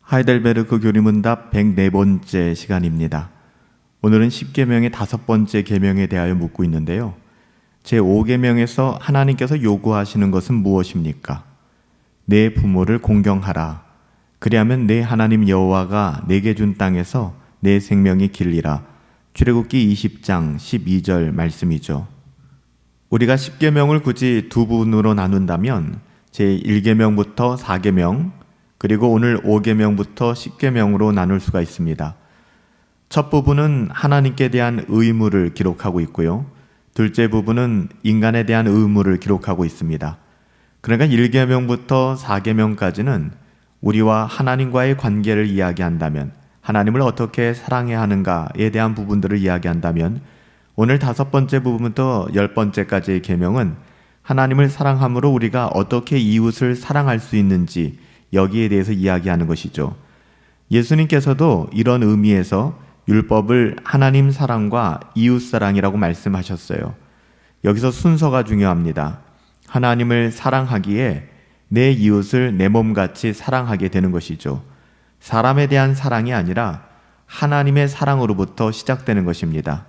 하이델베르크 교리문답 104번째 시간입니다. 오늘은 10계명의 5번째 계명에 대하여 묻고 있는데요. 제5계명에서 하나님께서 요구하시는 것은 무엇입니까? 내 부모를 공경하라. 그리하면 내 하나님 여호와가 내게 준 땅에서 내 생명이 길리라. 출애굽기 20장 12절 말씀이죠. 우리가 10계명을 굳이 두 부분으로 나눈다면 제1계명부터 4계명, 그리고 오늘 5계명부터 10계명으로 나눌 수가 있습니다. 첫 부분은 하나님께 대한 의무를 기록하고 있고요. 둘째 부분은 인간에 대한 의무를 기록하고 있습니다. 그러니까 1계명부터 4계명까지는 우리와 하나님과의 관계를 이야기한다면, 하나님을 어떻게 사랑해야 하는가에 대한 부분들을 이야기한다면, 오늘 5번째 부분부터 10번째까지의 계명은 하나님을 사랑함으로 우리가 어떻게 이웃을 사랑할 수 있는지 여기에 대해서 이야기하는 것이죠. 예수님께서도 이런 의미에서 율법을 하나님 사랑과 이웃 사랑이라고 말씀하셨어요. 여기서 순서가 중요합니다. 하나님을 사랑하기에 내 이웃을 내 몸같이 사랑하게 되는 것이죠. 사람에 대한 사랑이 아니라 하나님의 사랑으로부터 시작되는 것입니다.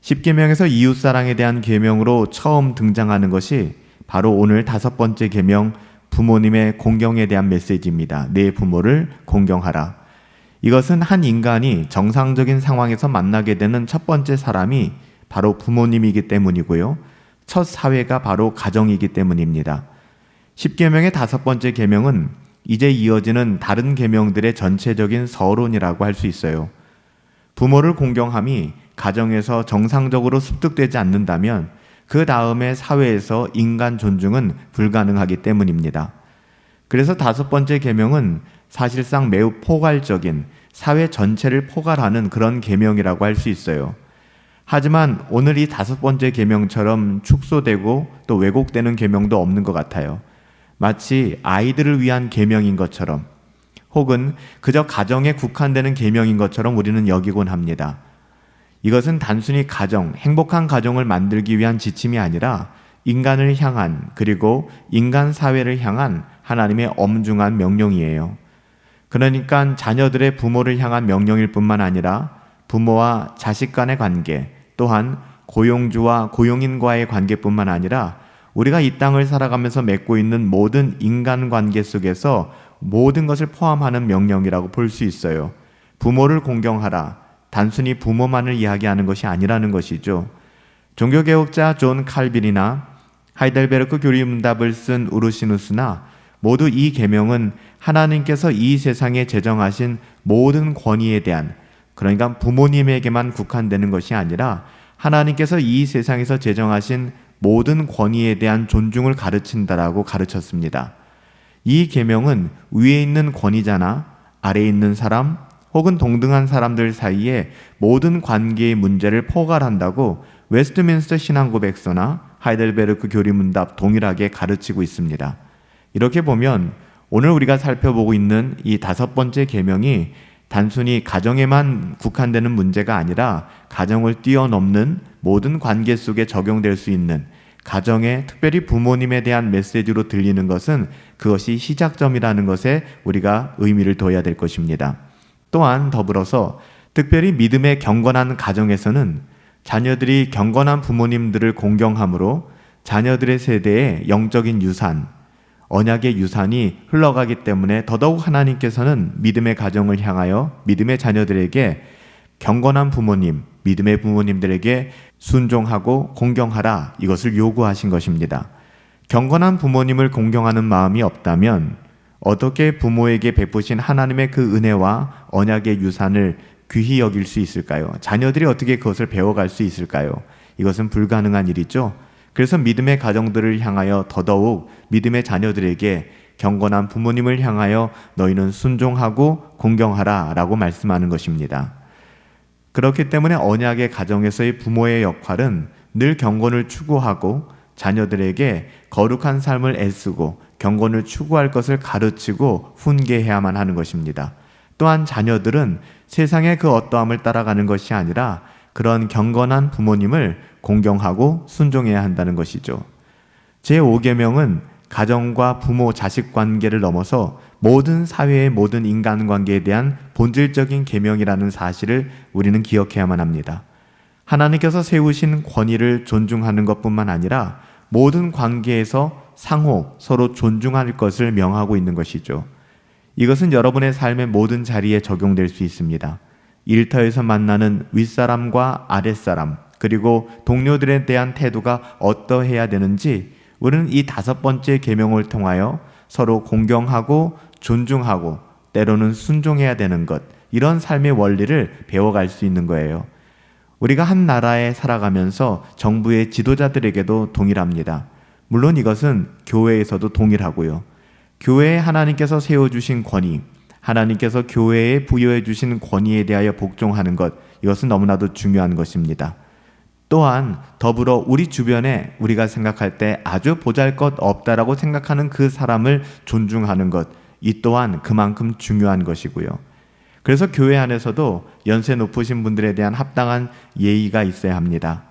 10계명에서 이웃 사랑에 대한 계명으로 처음 등장하는 것이 바로 오늘 5번째 계명, 부모님의 공경에 대한 메시지입니다. 내 부모를 공경하라. 이것은 한 인간이 정상적인 상황에서 만나게 되는 첫 번째 사람이 바로 부모님이기 때문이고요. 첫 사회가 바로 가정이기 때문입니다. 10계명의 5번째 계명은 이제 이어지는 다른 계명들의 전체적인 서론이라고 할 수 있어요. 부모를 공경함이 가정에서 정상적으로 습득되지 않는다면 그 다음에 사회에서 인간 존중은 불가능하기 때문입니다. 그래서 5번째 계명은 사실상 매우 포괄적인 사회 전체를 포괄하는 그런 계명이라고 할 수 있어요. 하지만 오늘 이 5번째 계명처럼 축소되고 또 왜곡되는 계명도 없는 것 같아요. 마치 아이들을 위한 계명인 것처럼, 혹은 그저 가정에 국한되는 계명인 것처럼 우리는 여기곤 합니다. 이것은 단순히 가정, 행복한 가정을 만들기 위한 지침이 아니라 인간을 향한, 그리고 인간 사회를 향한 하나님의 엄중한 명령이에요. 그러니까 자녀들의 부모를 향한 명령일 뿐만 아니라 부모와 자식 간의 관계, 또한 고용주와 고용인과의 관계뿐만 아니라 우리가 이 땅을 살아가면서 맺고 있는 모든 인간관계 속에서 모든 것을 포함하는 명령이라고 볼 수 있어요. 부모를 공경하라. 단순히 부모만을 이야기하는 것이 아니라는 것이죠. 종교개혁자 존 칼빈이나 하이델베르크 교리문답을 쓴 우르시누스나 모두 이 계명은 하나님께서 이 세상에 제정하신 모든 권위에 대한, 그러니까 부모님에게만 국한되는 것이 아니라 하나님께서 이 세상에서 제정하신 모든 권위에 대한 존중을 가르친다라고 가르쳤습니다. 이 계명은 위에 있는 권위자나 아래에 있는 사람, 혹은 동등한 사람들 사이에 모든 관계의 문제를 포괄한다고 웨스트민스터 신앙고백서나 하이델베르크 교리문답 동일하게 가르치고 있습니다. 이렇게 보면 오늘 우리가 살펴보고 있는 이 5번째 계명이 단순히 가정에만 국한되는 문제가 아니라 가정을 뛰어넘는 모든 관계 속에 적용될 수 있는, 가정에 특별히 부모님에 대한 메시지로 들리는 것은 그것이 시작점이라는 것에 우리가 의미를 둬야 될 것입니다. 또한 더불어서 특별히 믿음의 경건한 가정에서는 자녀들이 경건한 부모님들을 공경함으로 자녀들의 세대에 영적인 유산, 언약의 유산이 흘러가기 때문에 더더욱 하나님께서는 믿음의 가정을 향하여 믿음의 자녀들에게 경건한 부모님, 믿음의 부모님들에게 순종하고 공경하라, 이것을 요구하신 것입니다. 경건한 부모님을 공경하는 마음이 없다면 어떻게 부모에게 베푸신 하나님의 그 은혜와 언약의 유산을 귀히 여길 수 있을까요? 자녀들이 어떻게 그것을 배워갈 수 있을까요? 이것은 불가능한 일이죠. 그래서 믿음의 가정들을 향하여 더더욱 믿음의 자녀들에게 경건한 부모님을 향하여 너희는 순종하고 공경하라 라고 말씀하는 것입니다. 그렇기 때문에 언약의 가정에서의 부모의 역할은 늘 경건을 추구하고 자녀들에게 거룩한 삶을 애쓰고 경건을 추구할 것을 가르치고 훈계해야만 하는 것입니다. 또한 자녀들은 세상의 그 어떠함을 따라가는 것이 아니라 그런 경건한 부모님을 공경하고 순종해야 한다는 것이죠. 제5계명은 가정과 부모 자식 관계를 넘어서 모든 사회의 모든 인간관계에 대한 본질적인 계명이라는 사실을 우리는 기억해야만 합니다. 하나님께서 세우신 권위를 존중하는 것뿐만 아니라 모든 관계에서 상호 서로 존중할 것을 명하고 있는 것이죠. 이것은 여러분의 삶의 모든 자리에 적용될 수 있습니다. 일터에서 만나는 윗사람과 아랫사람, 그리고 동료들에 대한 태도가 어떠해야 되는지 우리는 이 5번째 계명을 통하여 서로 공경하고 존중하고 때로는 순종해야 되는 것, 이런 삶의 원리를 배워갈 수 있는 거예요. 우리가 한 나라에 살아가면서 정부의 지도자들에게도 동일합니다. 물론 이것은 교회에서도 동일하고요. 교회에 하나님께서 세워주신 권위, 하나님께서 교회에 부여해 주신 권위에 대하여 복종하는 것, 이것은 너무나도 중요한 것입니다. 또한 더불어 우리 주변에 우리가 생각할 때 아주 보잘것없다라고 생각하는 그 사람을 존중하는 것, 이 또한 그만큼 중요한 것이고요. 그래서 교회 안에서도 연세 높으신 분들에 대한 합당한 예의가 있어야 합니다.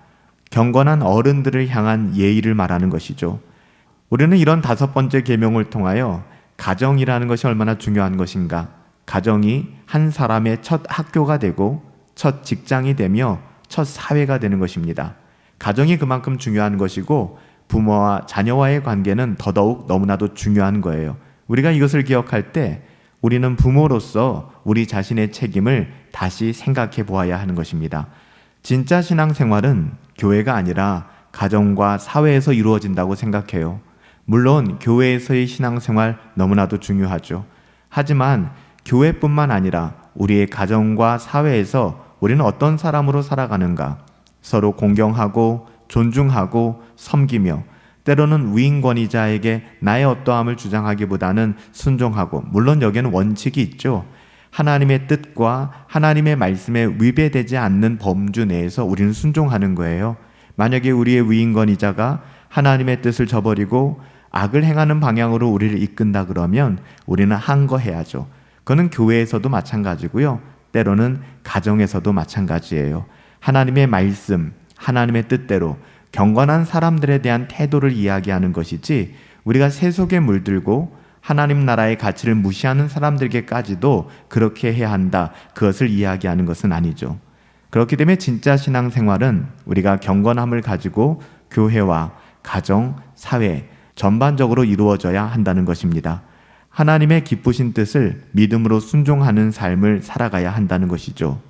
경건한 어른들을 향한 예의를 말하는 것이죠. 우리는 이런 5번째 계명을 통하여 가정이라는 것이 얼마나 중요한 것인가, 가정이 한 사람의 첫 학교가 되고 첫 직장이 되며 첫 사회가 되는 것입니다. 가정이 그만큼 중요한 것이고 부모와 자녀와의 관계는 더더욱 너무나도 중요한 거예요. 우리가 이것을 기억할 때 우리는 부모로서 우리 자신의 책임을 다시 생각해 보아야 하는 것입니다. 진짜 신앙생활은 교회가 아니라 가정과 사회에서 이루어진다고 생각해요. 물론 교회에서의 신앙생활 너무나도 중요하죠. 하지만 교회뿐만 아니라 우리의 가정과 사회에서 우리는 어떤 사람으로 살아가는가, 서로 공경하고 존중하고 섬기며 때로는 위인권위자에게 나의 어떠함을 주장하기보다는 순종하고, 물론 여기에는 원칙이 있죠. 하나님의 뜻과 하나님의 말씀에 위배되지 않는 범주 내에서 우리는 순종하는 거예요. 만약에 우리의 위인권위자가 하나님의 뜻을 저버리고 악을 행하는 방향으로 우리를 이끈다 그러면 우리는 항거해야죠. 그거는 교회에서도 마찬가지고요. 때로는 가정에서도 마찬가지예요. 하나님의 말씀, 하나님의 뜻대로 경건한 사람들에 대한 태도를 이야기하는 것이지, 우리가 세속에 물들고 하나님 나라의 가치를 무시하는 사람들에게까지도 그렇게 해야 한다, 그것을 이야기하는 것은 아니죠. 그렇기 때문에 진짜 신앙생활은 우리가 경건함을 가지고 교회와 가정, 사회 전반적으로 이루어져야 한다는 것입니다. 하나님의 기쁘신 뜻을 믿음으로 순종하는 삶을 살아가야 한다는 것이죠.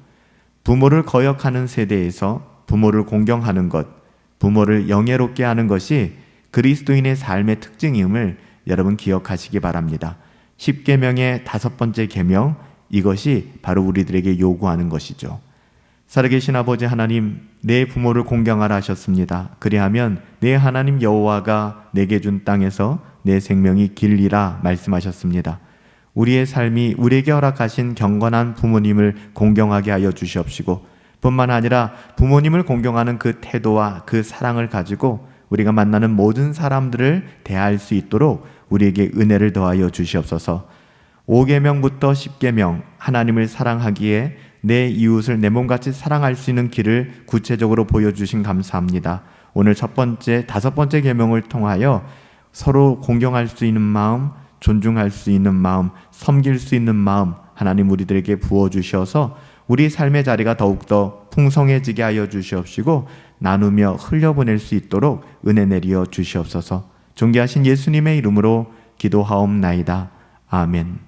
부모를 거역하는 세대에서 부모를 공경하는 것, 부모를 영예롭게 하는 것이 그리스도인의 삶의 특징임을 여러분 기억하시기 바랍니다. 10계명의 5번째 계명, 이것이 바로 우리들에게 요구하는 것이죠. 살아계신 아버지 하나님, 내 부모를 공경하라 하셨습니다. 그리하면 내 하나님 여호와가 내게 준 땅에서 내 생명이 길리라 말씀하셨습니다. 우리의 삶이 우리에게 허락하신 경건한 부모님을 공경하게 하여 주시옵시고, 뿐만 아니라 부모님을 공경하는 그 태도와 그 사랑을 가지고 우리가 만나는 모든 사람들을 대할 수 있도록 우리에게 은혜를 더하여 주시옵소서. 5계명부터 10계명, 하나님을 사랑하기에 내 이웃을 내 몸같이 사랑할 수 있는 길을 구체적으로 보여주신 감사합니다. 오늘 5번째 계명을 통하여 서로 공경할 수 있는 마음, 존중할 수 있는 마음, 섬길 수 있는 마음, 하나님 우리들에게 부어주셔서 우리 삶의 자리가 더욱더 풍성해지게 하여 주시옵시고 나누며 흘려보낼 수 있도록 은혜 내리어 주시옵소서. 존귀하신 예수님의 이름으로 기도하옵나이다. 아멘.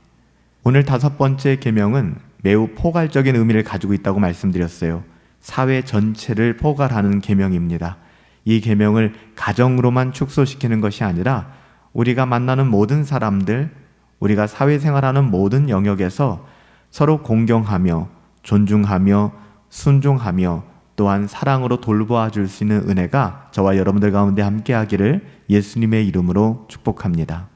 오늘 5번째 계명은 매우 포괄적인 의미를 가지고 있다고 말씀드렸어요. 사회 전체를 포괄하는 계명입니다. 이 계명을 가정으로만 축소시키는 것이 아니라 우리가 만나는 모든 사람들, 우리가 사회생활하는 모든 영역에서 서로 공경하며 존중하며 순종하며 또한 사랑으로 돌보아 줄 수 있는 은혜가 저와 여러분들 가운데 함께하기를 예수님의 이름으로 축복합니다.